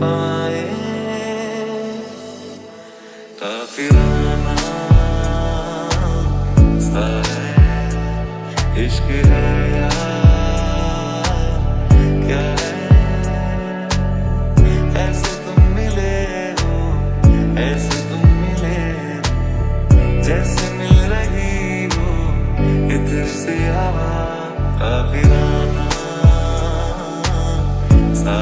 पाए। काफिराना सा है इश्क है या क्या है, ऐसे तुम मिले हो, ऐसे तुम मिले हो, जैसे मिल रही हो इधर से हवा। काफिराना सा